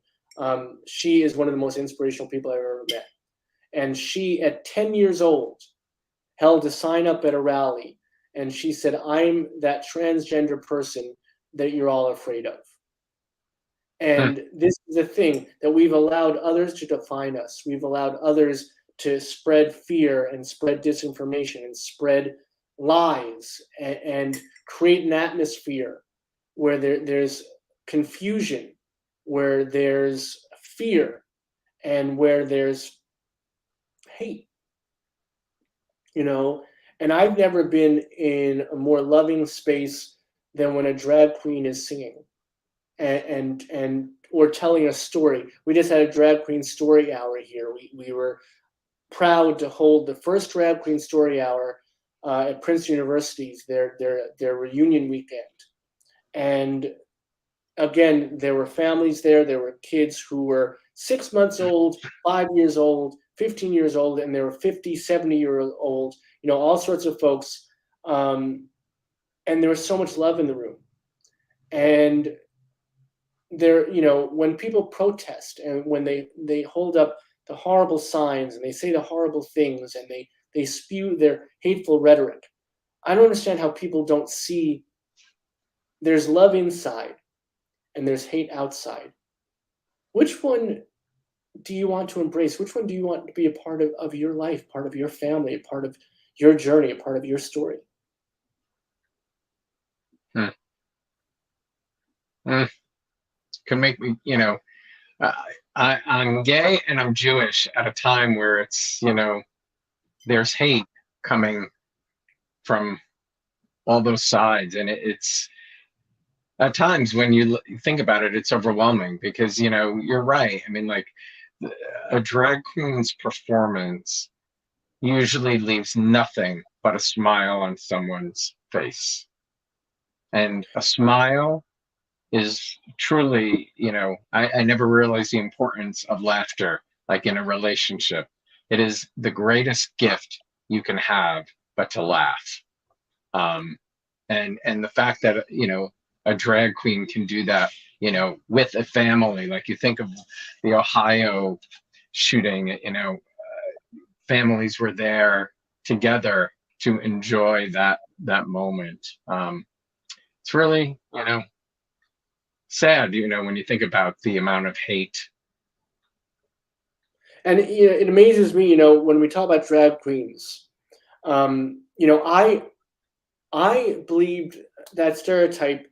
She is one of the most inspirational people I've ever met. And she, at 10 years old, held a sign up at a rally, and she said, "I'm that transgender person that you're all afraid of." And this is a thing that we've allowed others to define us. We've allowed others to spread fear and spread disinformation and spread lies and create an atmosphere where there's confusion, where there's fear, and where there's hate. You know, and I've never been in a more loving space than when a drag queen is singing and or telling a story. We just had a drag queen story hour here. We were proud to hold the first drag queen story hour at Princeton University's their reunion weekend. And again, there were families there. There were kids who were 6 months old, 5 years old, 15 years old, and there were 50, 70-year-old, you know, all sorts of folks. And there was so much love in the room. And there, you know, when people protest and when they hold up the horrible signs and they say the horrible things and they spew their hateful rhetoric, I don't understand how people don't see there's love inside and there's hate outside. Which one do you want to embrace? Which one do you want to be a part of your life, part of your family, a part of your journey, a part of your story? Hmm. Hmm. Can make me, you know, I'm gay and I'm Jewish at a time where it's, you know, there's hate coming from all those sides, and it's at times when you think about it, it's overwhelming because, you know, you're right. I mean, like a drag queen's performance usually leaves nothing but a smile on someone's face, and a smile is truly, you know, I never realized the importance of laughter, like in a relationship. It is the greatest gift you can have, but to laugh. And the fact that, you know, a drag queen can do that, you know, with a family, like you think of the Ohio shooting, you know, families were there together to enjoy that moment. It's really, you know, sad, you know, when you think about the amount of hate. And you know, it amazes me, you know, when we talk about drag queens, you know, I believed that stereotype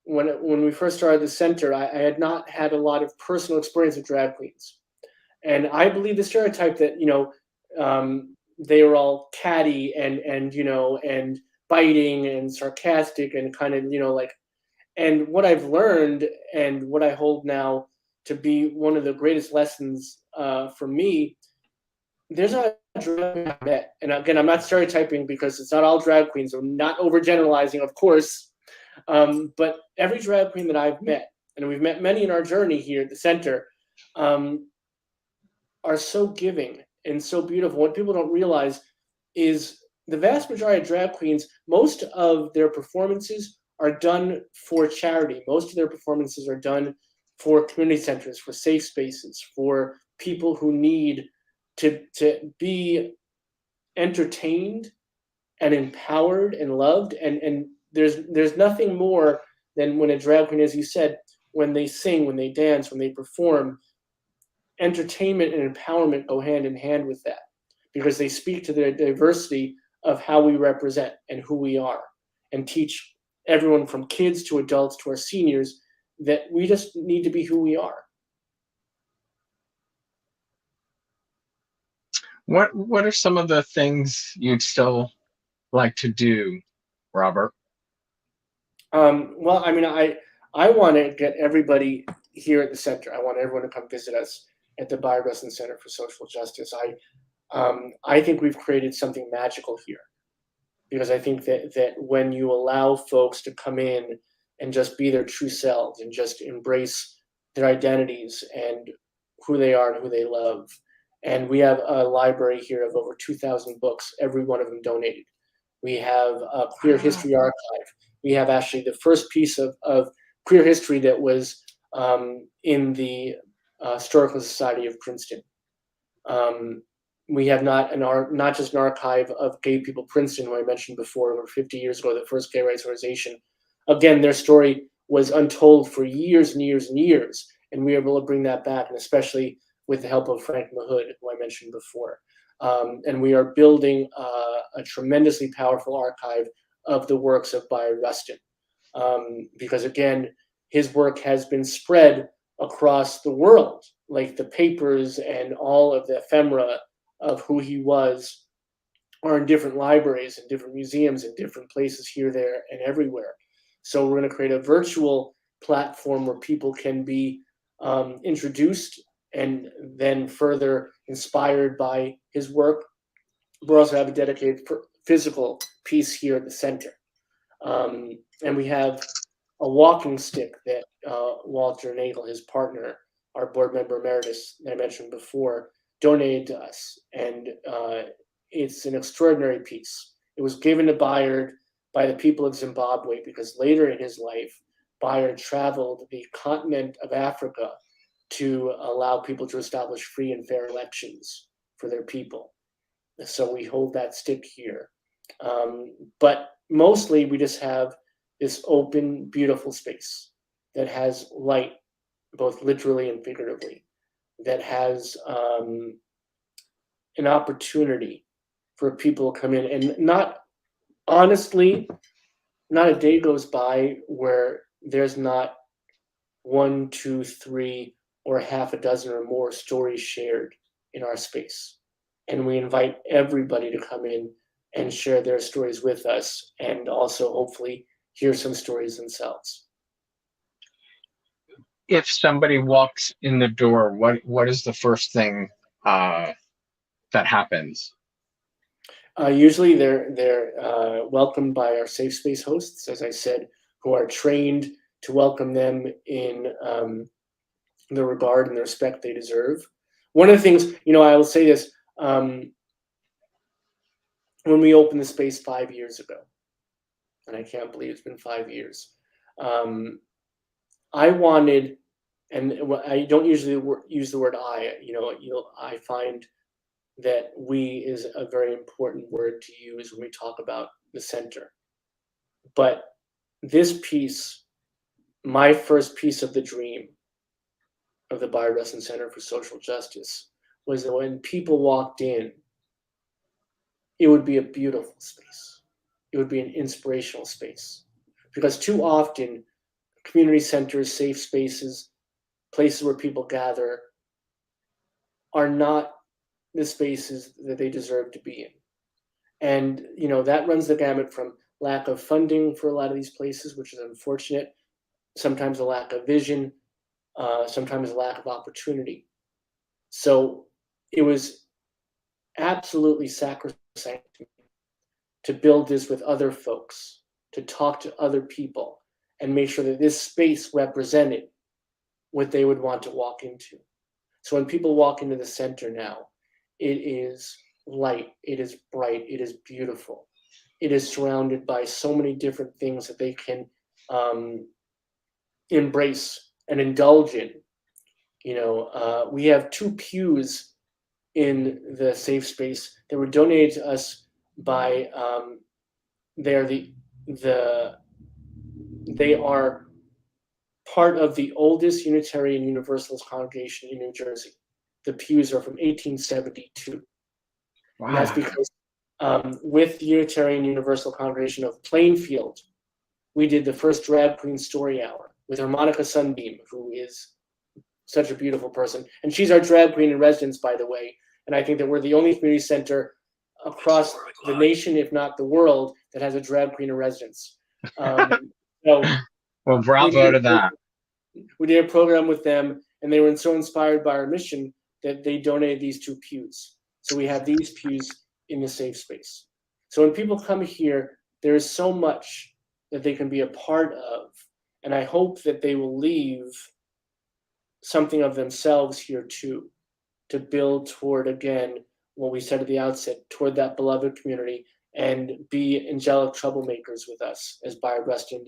when we first started the center. I had not had a lot of personal experience with drag queens, and I believe the stereotype that, you know, they were all catty and you know, and biting and sarcastic and kind of, you know, like. And what I've learned and what I hold now to be one of the greatest lessons for me, there's not a drag queen I've met. And again, I'm not stereotyping because it's not all drag queens. I'm not overgeneralizing, of course. But every drag queen that I've met, and we've met many in our journey here at the center, are so giving and so beautiful. What people don't realize is the vast majority of drag queens, most of their performances are done for charity. Most of their performances are done for community centers, for safe spaces, for people who need to be entertained and empowered and loved. And there's nothing more than when a drag queen, as you said, when they sing, when they dance, when they perform, entertainment and empowerment go hand in hand with that because they speak to the diversity of how we represent and who we are, and teach everyone from kids to adults to our seniors that we just need to be who we are. What are some of the things you'd still like to do, Robert? Well, I mean, I want to get everybody here at the center. I want everyone to come visit us at the Bayard Rustin Center for Social Justice. I think we've created something magical here, because I think that when you allow folks to come in and just be their true selves and just embrace their identities and who they are and who they love. And we have a library here of over 2,000 books, every one of them donated. We have a queer history archive. We have actually the first piece of queer history that was in the Historical Society of Princeton. We have not just an archive of Gay People Princeton, who I mentioned before, over 50 years ago, the first gay rights organization. Again, their story was untold for years and years and years, and we were able to bring that back, and especially with the help of Frank Mahood, who I mentioned before. And we are building a tremendously powerful archive of the works of Bayard Rustin, because again, his work has been spread across the world, like the papers and all of the ephemera of who he was are in different libraries and different museums and different places here, there, and everywhere. So we're going to create a virtual platform where people can be introduced and then further inspired by his work. We also have a dedicated physical piece here at the center. And we have a walking stick that Walter Nagel, his partner, our board member emeritus that I mentioned before, donated to us. And it's an extraordinary piece. It was given to Bayard by the people of Zimbabwe because later in his life, Bayard traveled the continent of Africa to allow people to establish free and fair elections for their people. So we hold that stick here. But mostly we just have this open, beautiful space that has light, both literally and figuratively, that has an opportunity for people to come in. And not, honestly, not a day goes by where there's not 1, 2, 3, or half a dozen or more stories shared in our space. And we invite everybody to come in and share their stories with us, and also hopefully hear some stories themselves. If somebody walks in the door, what is the first thing that happens? Usually they're welcomed by our safe space hosts, as I said, who are trained to welcome them in the regard and the respect they deserve. One of the things, I will say this, when we opened the space 5 years ago, and I can't believe it's been 5 years, I wanted, and I don't usually use the word I, I find that we is a very important word to use when we talk about the center. But this piece, my first piece of the dream of the Bayard Rustin Center for Social Justice, was that when people walked in, it would be a beautiful space. It would be an inspirational space. Because too often, community centers, safe spaces, places where people gather, are not the spaces that they deserve to be in. And that runs the gamut from lack of funding for a lot of these places, which is unfortunate, sometimes a lack of vision, sometimes a lack of opportunity. So it was absolutely sacrosanct to build this with other folks, to talk to other people, and make sure that this space represented what they would want to walk into. So when people walk into the center now, it is light, it is bright, it is beautiful. It is surrounded by so many different things that they can embrace and indulge in. We have 2 pews in the safe space that were donated to us by they are part of the oldest Unitarian Universalist congregation in New Jersey. The pews are from 1872. Wow. And that's because with the Unitarian Universal Congregation of Plainfield, we did the first drag queen story hour with Harmonica Sunbeam, who is such a beautiful person. And she's our drag queen in residence, by the way. And I think that we're the only community center across the nation, if not the world, that has a drag queen in residence. So Well, bravo to that. we did a program with them, and they were so inspired by our mission that they donated these 2 pews. So we have these pews in the safe space. So when people come here, there is so much that they can be a part of. And I hope that they will leave something of themselves here too, to build toward, again, what we said at the outset, toward that beloved community, and be angelic troublemakers with us, as Bayard Rustin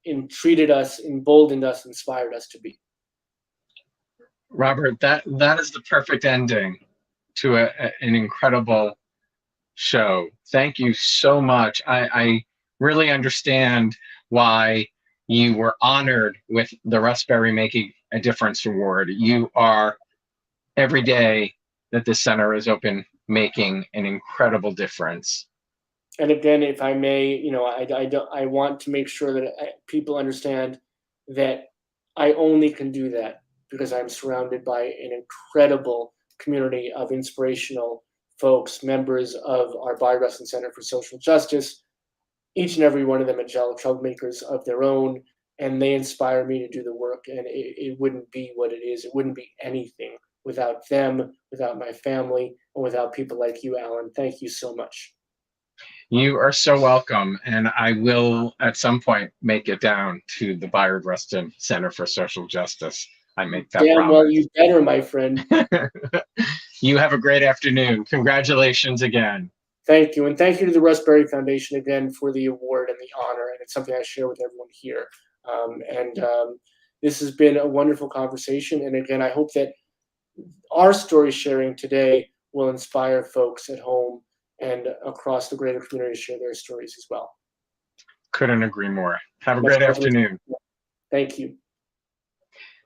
entreated us, emboldened us, inspired us to be. Robert, that is the perfect ending to an incredible show. Thank you so much. I really understand why you were honored with the Russ Berrie Making a Difference Award. You are, every day that this center is open, making an incredible difference. And again, if I may, I want to make sure that people understand that I only can do that because I'm surrounded by an incredible community of inspirational folks, members of our Biorecin Center for Social Justice, each and every one of them angelic troublemakers of their own, and they inspire me to do the work, and it wouldn't be what it is. It wouldn't be anything without them, without my family, and without people like you, Alan. Thank you so much. You are so welcome, and I will at some point make it down to the Bayard Rustin Center for Social Justice. I make that Damn promise. well, you better, my friend. You have a great afternoon. Congratulations again. Thank you, and thank you to the Russ Berrie Foundation again for the award and the honor, and it's something I share with everyone here. This has been a wonderful conversation, and again, I hope that our story sharing today will inspire folks at home and across the greater community to share their stories as well. Couldn't agree more. Have a great afternoon. Thank you.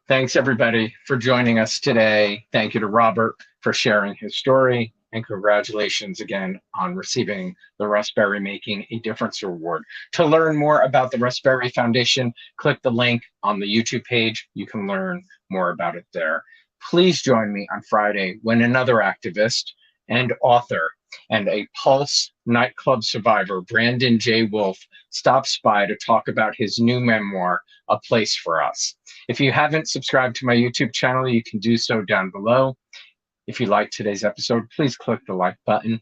Thanks, everybody, for joining us today. Thank you to Robert for sharing his story, and congratulations again on receiving the Russ Berrie Making a Difference Award. To learn more about the Russ Berrie Foundation, click the link on the YouTube page. You can learn more about it there. Please join me on Friday when another activist and author and a Pulse nightclub survivor, Brandon J. Wolf, stops by to talk about his new memoir, A Place for Us. If you haven't subscribed to my YouTube channel, you can do so down below. If you liked today's episode, please click the like button.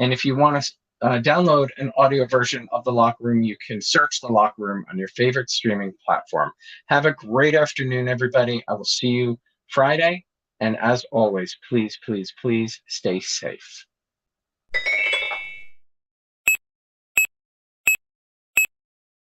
And if you want to download an audio version of The Locker Room, you can search The Locker Room on your favorite streaming platform. Have a great afternoon, everybody. I will see you Friday. And as always, please, please, please stay safe.